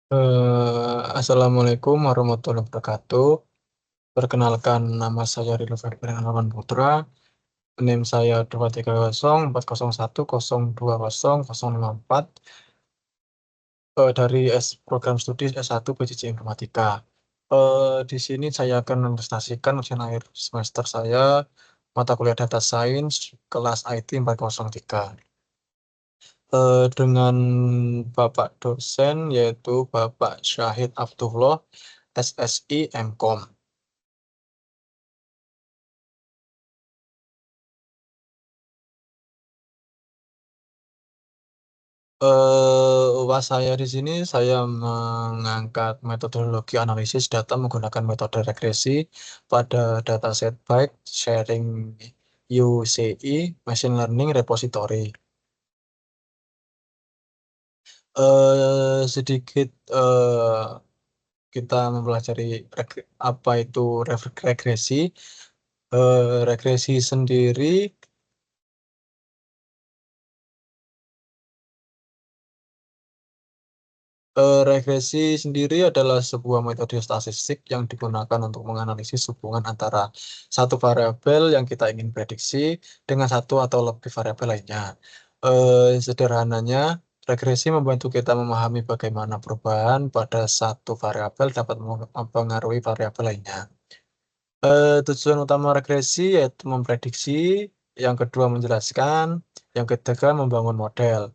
Assalamualaikum warahmatullahi wabarakatuh. Perkenalkan, nama saya Ridho Febrian Arman Putra. NIM saya 2304001020054 dari program studi S1 PJJ Informatika. Di sini saya akan mempresentasikan ujian akhir semester saya mata kuliah Data Science kelas IT 403. Dengan Bapak dosen yaitu Bapak Syahid Abdullah SSI MKOM. UAS saya di sini saya mengangkat metodologi analisis data menggunakan metode regresi pada dataset baik sharing UCI Machine Learning Repository. Sedikit kita mempelajari apa itu regresi. Regresi sendiri regresi sendiri adalah sebuah metode statistik yang digunakan untuk menganalisis hubungan antara satu variabel yang kita ingin prediksi dengan satu atau lebih variabel lainnya. Sederhananya, regresi membantu kita memahami bagaimana perubahan pada satu variabel dapat mempengaruhi variabel lainnya. Tujuan utama regresi yaitu memprediksi, yang kedua menjelaskan, yang ketiga membangun model.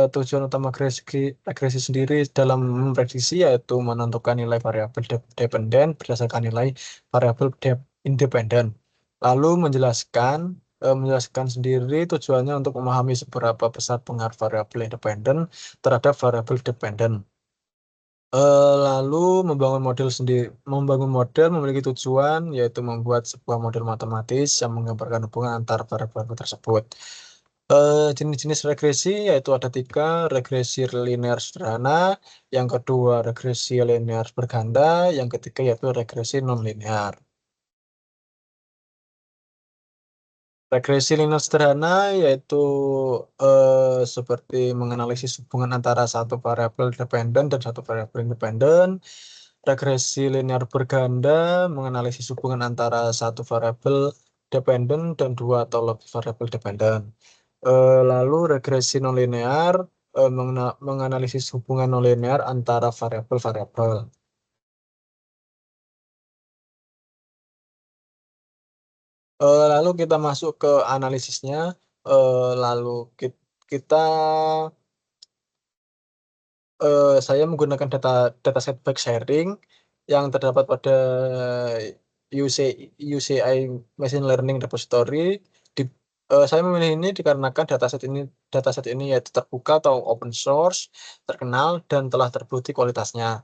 Tujuan utama regresi sendiri dalam memprediksi yaitu menentukan nilai variabel dependen berdasarkan nilai variabel independen. Lalu menjelaskan sendiri tujuannya untuk memahami seberapa besar pengaruh variabel independen terhadap variabel dependen. Lalu membangun model memiliki tujuan yaitu membuat sebuah model matematis yang menggambarkan hubungan antar variabel tersebut. Jenis-jenis regresi yaitu ada tiga: regresi linear sederhana, yang kedua regresi linear berganda, yang ketiga yaitu regresi non-linear. Regresi linear sederhana yaitu seperti menganalisis hubungan antara satu variabel dependen dan satu variabel independen. Regresi linear berganda menganalisis hubungan antara satu variabel dependen dan dua atau lebih variabel dependen. Lalu regresi nonlinear menganalisis hubungan nonlinear antara variabel-variabel. Lalu kita masuk ke analisisnya. Lalu kita saya menggunakan dataset back sharing yang terdapat pada UCI Machine Learning Repository. Saya memilih ini dikarenakan dataset ini yaitu terbuka atau open source, terkenal dan telah terbukti kualitasnya.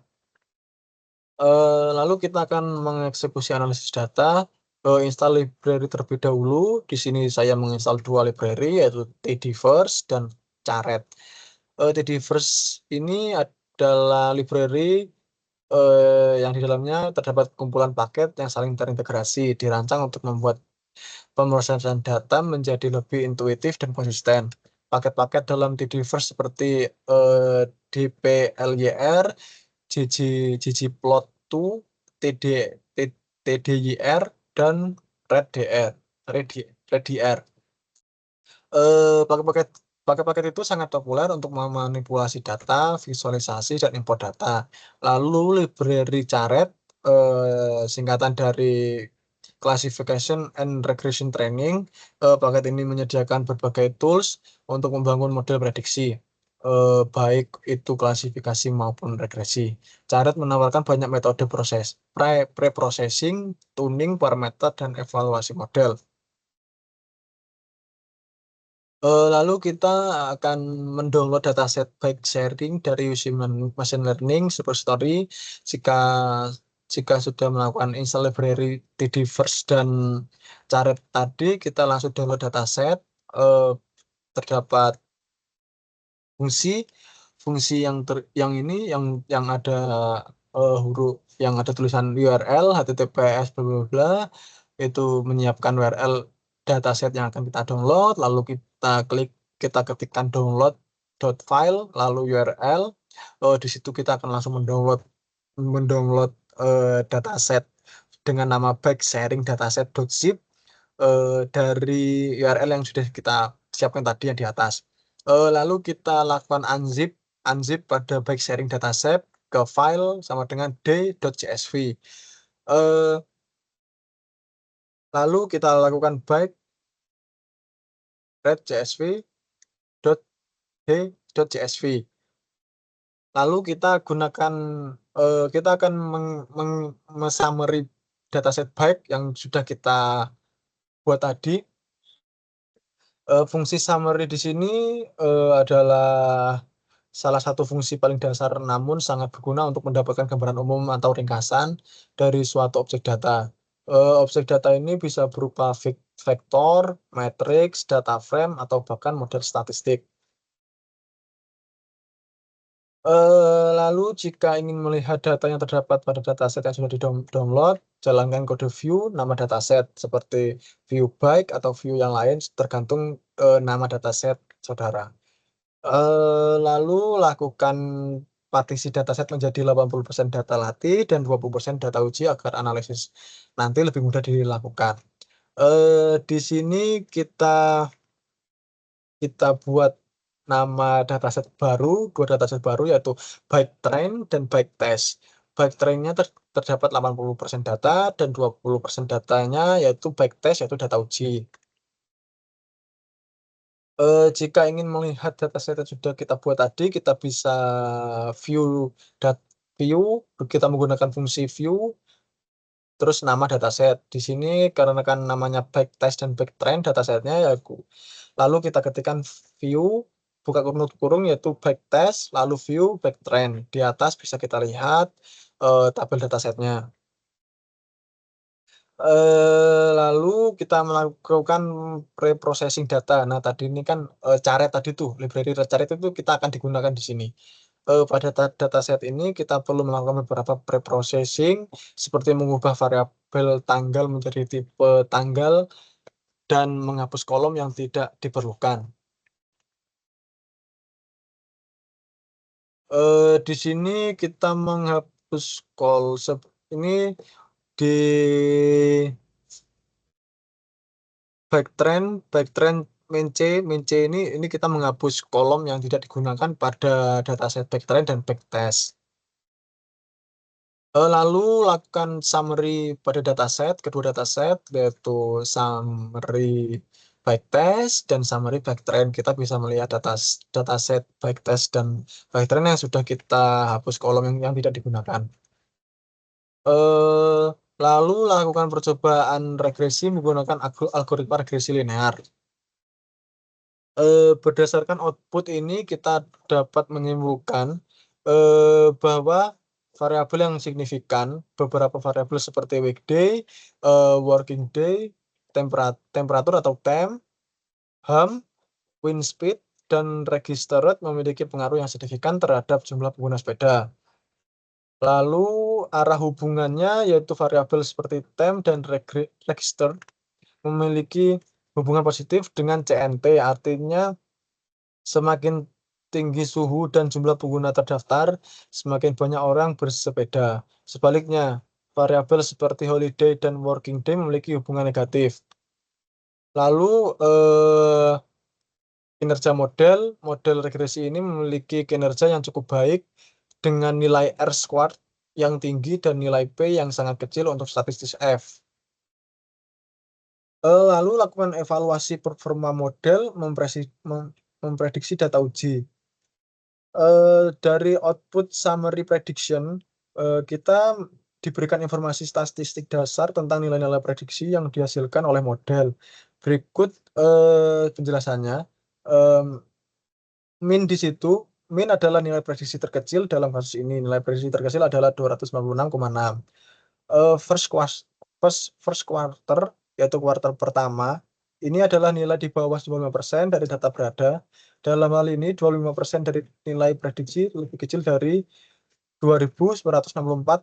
Lalu kita akan mengeksekusi analisis data. Install library terlebih dahulu. Di sini saya menginstal dua library yaitu tdFirst dan Caret. tdFirst ini adalah library yang di dalamnya terdapat kumpulan paket yang saling terintegrasi, dirancang untuk membuat pemrosesan data menjadi lebih intuitif dan konsisten. Paket-paket dalam tdFirst seperti dplyr, ggplot2, td, tdyr, dan reddr. reddr. Paket-paket paket-paket itu sangat populer untuk memanipulasi data, visualisasi, dan import data. Lalu library Caret, singkatan dari Classification and Regression Training. Paket ini menyediakan berbagai tools untuk membangun model prediksi, baik itu klasifikasi maupun regresi. Caret menawarkan banyak metode proses, pre-processing, tuning, parameter, dan evaluasi model. Lalu kita akan mendownload dataset back sharing dari UC Machine Learning Repository. Jika jika sudah melakukan install library tdFirst dan Caret tadi, kita langsung download dataset. Terdapat fungsi fungsi yang ini yang ada huruf yang ada tulisan URL https bla bla bla, itu menyiapkan URL dataset yang akan kita download. Lalu kita ketikkan download .file lalu URL. Di situ kita akan langsung mendownload dataset dengan nama bike sharing dataset.zip dari URL yang sudah kita siapkan tadi yang di atas. Lalu kita lakukan unzip pada bike sharing dataset ke file sama dengan d.csv. Lalu kita lakukan bike read csv.d.csv. Lalu kita akan summary dataset bike yang sudah kita buat tadi. Fungsi summary di sini adalah salah satu fungsi paling dasar namun sangat berguna untuk mendapatkan gambaran umum atau ringkasan dari suatu objek data. Objek data ini bisa berupa vektor, matriks, data frame, atau bahkan model statistik. Lalu jika ingin melihat data yang terdapat pada dataset yang sudah di-download, jalankan kode view nama dataset seperti view bike atau view yang lain tergantung nama dataset saudara. Lalu lakukan partisi dataset menjadi 80% data latih dan 20% data uji agar analisis nanti lebih mudah dilakukan. Di sini kita buat nama dataset baru, dua dataset baru yaitu bike train dan bike test. Bike trainnya terdapat 80% data dan 20% datanya yaitu bike test yaitu data uji. Jika ingin melihat dataset yang sudah kita buat tadi, kita bisa view kita menggunakan fungsi view terus nama dataset. Di sini karena kan namanya backtest dan backtrain datasetnya ya lalu kita ketikkan view buka kurung yaitu backtest lalu view backtrain. Di atas bisa kita lihat tabel datasetnya. Lalu kita melakukan pre-processing data. Nah, tadi ini kan caret tadi tuh, library caret itu kita akan digunakan di sini. Pada dataset ini kita perlu melakukan beberapa pre-processing seperti mengubah variabel tanggal menjadi tipe tanggal dan menghapus kolom yang tidak diperlukan. Di sini kita menghapus ini di backtrain main C ini kita menghapus kolom yang tidak digunakan pada dataset backtrain dan backtest. Lalu lakukan summary pada kedua dataset yaitu summary backtest dan summary backtrain. Kita bisa melihat dataset backtest dan backtrain yang sudah kita hapus kolom yang tidak digunakan. Lalu lakukan percobaan regresi menggunakan algoritma regresi linear. Berdasarkan output ini kita dapat menyimpulkan bahwa variabel yang signifikan, beberapa variabel seperti weekday, working day, temperatur atau temp, ham, wind speed, dan register rate memiliki pengaruh yang signifikan terhadap jumlah pengguna sepeda. Lalu arah hubungannya yaitu variabel seperti temp dan register memiliki hubungan positif dengan CNT, artinya semakin tinggi suhu dan jumlah pengguna terdaftar, semakin banyak orang bersepeda. Sebaliknya, variabel seperti holiday dan working day memiliki hubungan negatif. Lalu kinerja model regresi ini memiliki kinerja yang cukup baik dengan nilai R squared yang tinggi dan nilai P yang sangat kecil untuk statistik F. Lalu lakukan evaluasi performa model memprediksi data uji. Dari output summary prediction, kita diberikan informasi statistik dasar tentang nilai-nilai prediksi yang dihasilkan oleh model. Berikut penjelasannya. Min adalah nilai prediksi terkecil dalam kasus ini. Nilai prediksi terkecil adalah 296,6. First quarter, yaitu kuartal pertama, ini adalah nilai di bawah 95% dari data berada. Dalam hal ini, 25% dari nilai prediksi lebih kecil dari 2.964,1.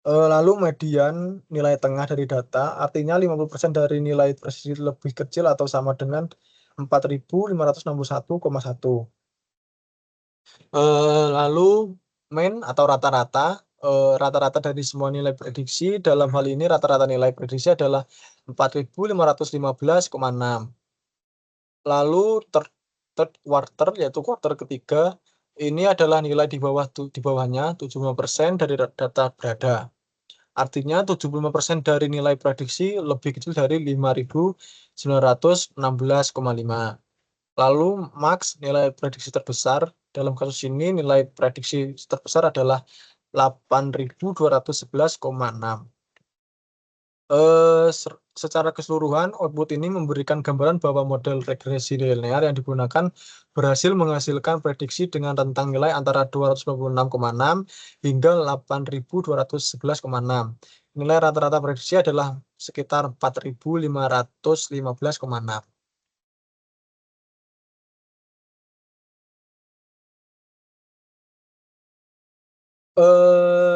Lalu median nilai tengah dari data, artinya 50% dari nilai prediksi lebih kecil atau sama dengan 4.561,1. Lalu main atau rata-rata, rata-rata dari semua nilai prediksi, dalam hal ini rata-rata nilai prediksi adalah 4.515,6. Lalu third quarter, yaitu kuartal ketiga, ini adalah nilai di bawahnya 75% dari data berada. Artinya 75% dari nilai prediksi lebih kecil dari 5.916,5. Lalu max nilai prediksi terbesar, dalam kasus ini nilai prediksi terbesar adalah 8.211,6. Secara keseluruhan, output ini memberikan gambaran bahwa model regresi linear yang digunakan berhasil menghasilkan prediksi dengan rentang nilai antara 296,6 hingga 8.211,6. Nilai rata-rata prediksi adalah sekitar 4.515,6.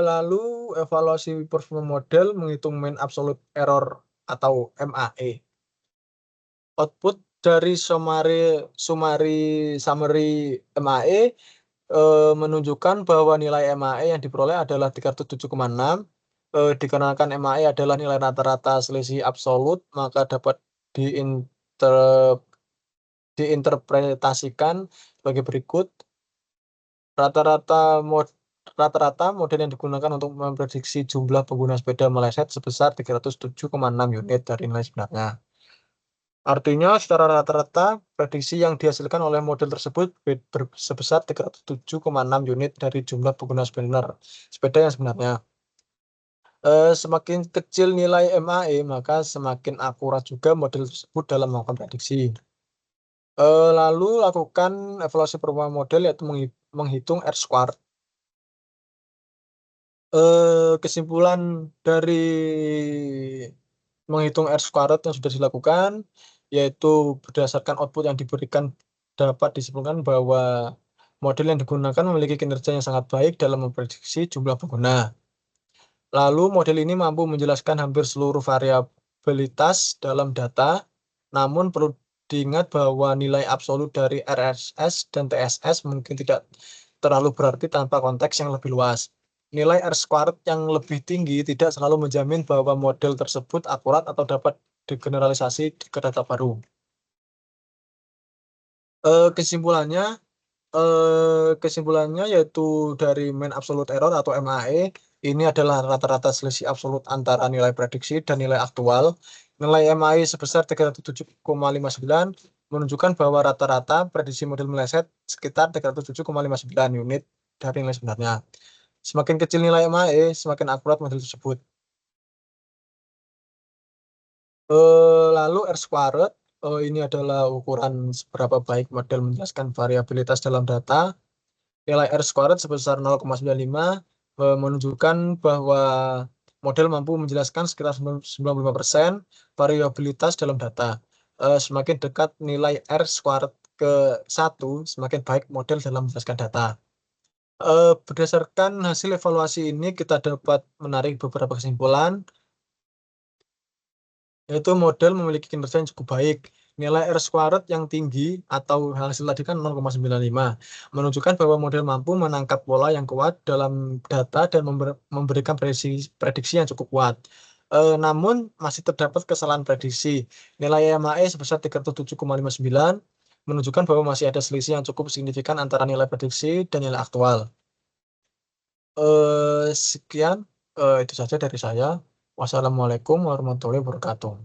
Lalu evaluasi performa model menghitung mean absolute error atau MAE. Output dari summary MAE menunjukkan bahwa nilai MAE yang diperoleh adalah 307,6. Dikarenakan MAE adalah nilai rata-rata selisih absolut, maka dapat diinterpretasikan sebagai berikut. Rata-rata model yang digunakan untuk memprediksi jumlah pengguna sepeda meleset sebesar 307,6 unit dari nilai sebenarnya. Artinya secara rata-rata prediksi yang dihasilkan oleh model tersebut sebesar 307,6 unit dari jumlah pengguna sepeda yang sebenarnya. Semakin kecil nilai MAE, maka semakin akurat juga model tersebut dalam melakukan prediksi. Lalu lakukan evaluasi performa model, yaitu menghitung R-squared. Kesimpulan dari menghitung R-squared yang sudah dilakukan, yaitu berdasarkan output yang diberikan, dapat disimpulkan bahwa model yang digunakan memiliki kinerja yang sangat baik dalam memprediksi jumlah pengguna. Lalu model ini mampu menjelaskan hampir seluruh variabilitas dalam data, namun perlu diingat bahwa nilai absolut dari RSS dan TSS mungkin tidak terlalu berarti tanpa konteks yang lebih luas. Nilai R-squared yang lebih tinggi tidak selalu menjamin bahwa model tersebut akurat atau dapat digeneralisasi ke data baru. Kesimpulannya, yaitu dari mean absolute error atau MAE, ini adalah rata-rata selisih absolut antara nilai prediksi dan nilai aktual. Nilai MAE sebesar 307,59 menunjukkan bahwa rata-rata prediksi model meleset sekitar 307,59 unit dari nilai sebenarnya. Semakin kecil nilai MAE, semakin akurat model tersebut. Lalu R-squared, ini adalah ukuran seberapa baik model menjelaskan variabilitas dalam data. Nilai R-squared sebesar 0,95 menunjukkan bahwa model mampu menjelaskan sekitar 95% variabilitas dalam data. Semakin dekat nilai R-squared ke 1, semakin baik model dalam menjelaskan data. Berdasarkan hasil evaluasi ini, kita dapat menarik beberapa kesimpulan, yaitu model memiliki kinerja yang cukup baik. Nilai R-squared yang tinggi atau hasil tadi kan 0,95 menunjukkan bahwa model mampu menangkap pola yang kuat dalam data dan memberikan prediksi yang cukup kuat. Namun masih terdapat kesalahan prediksi. Nilai MAE sebesar 307,59 menunjukkan bahwa masih ada selisih yang cukup signifikan antara nilai prediksi dan nilai aktual. Sekian, itu saja dari saya. Wassalamualaikum warahmatullahi wabarakatuh.